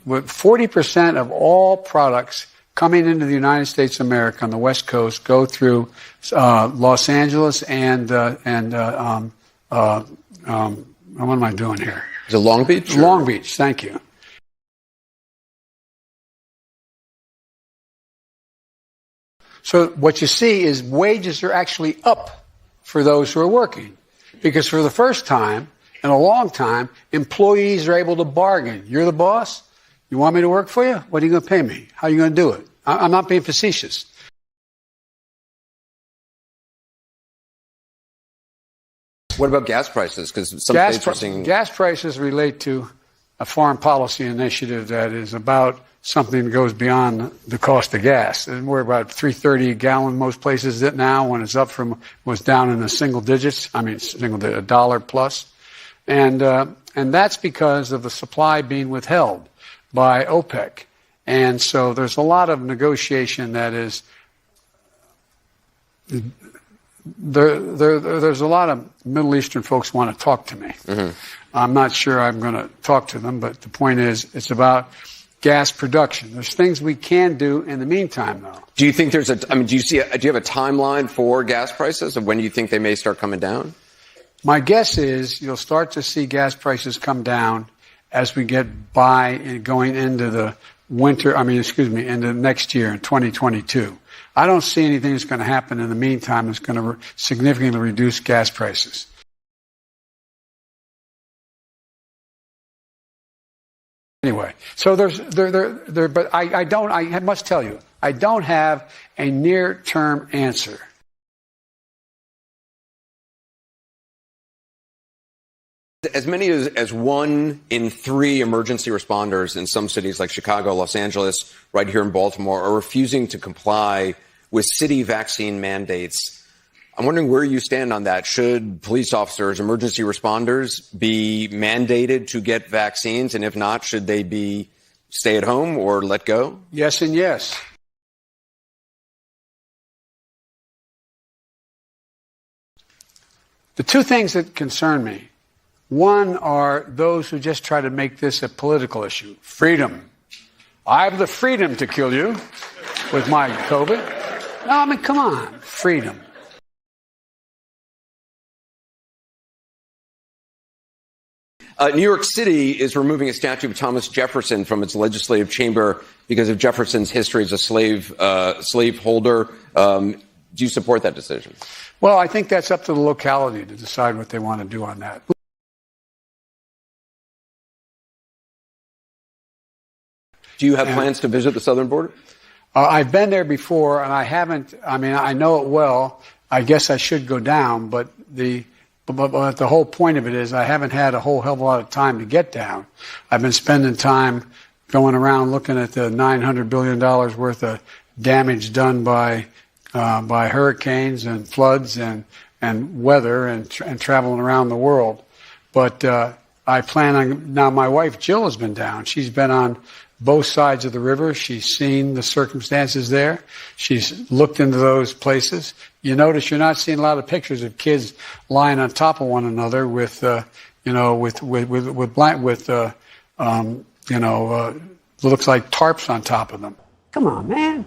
40% of all products coming into the United States of America on the West Coast go through Los Angeles and what am I doing here? Is it Long Beach? Long Beach, thank you. So what you see is wages are actually up for those who are working, because for the first time in a long time, employees are able to bargain. You're the boss. You want me to work for you? What are you going to pay me? How are you going to do it? I'm not being facetious. What about gas prices? Because some states are seeing gas prices relate to a foreign policy initiative that is about something that goes beyond the cost of gas. And we're about $3.30 a gallon most places now, when it's up from was down in the single digits. I mean, a dollar plus, and that's because of the supply being withheld by OPEC. And so there's a lot of negotiation that is there's a lot of Middle Eastern folks want to talk to me. Mm-hmm. I'm not sure I'm going to talk to them, but the point is, it's about gas production. There's things we can do in the meantime, though. Do you think do you have a timeline for gas prices of when you think they may start coming down? My guess is you'll start to see gas prices come down as we get by and going into the into next year in 2022. I don't see anything that's going to happen in the meantime that's going to significantly reduce gas prices. Anyway, so but I must tell you, I don't have a near-term answer. As many as 1 in 3 emergency responders in some cities like Chicago, Los Angeles, right here in Baltimore, are refusing to comply with city vaccine mandates. I'm wondering where you stand on that. Should police officers, emergency responders, be mandated to get vaccines? And if not, should they be stay at home or let go? Yes and yes. The two things that concern me, one are those who just try to make this a political issue. Freedom. I have the freedom to kill you with my COVID. No, I mean, come on. Freedom. New York City is removing a statue of Thomas Jefferson from its legislative chamber because of Jefferson's history as a slaveholder. Do you support that decision? Well, I think that's up to the locality to decide what they want to do on that. Do you have plans to visit the southern border? I've been there before, and I haven't. I mean, I know it well. I guess I should go down, but the whole point of it is I haven't had a whole hell of a lot of time to get down. I've been spending time going around looking at the $900 billion worth of damage done by hurricanes and floods and weather and traveling around the world. But I plan on, now my wife Jill has been down. She's been on both sides of the river. She's seen the circumstances there. She's looked into those places. You notice you're not seeing a lot of pictures of kids lying on top of one another with looks like tarps on top of them. Come on, man.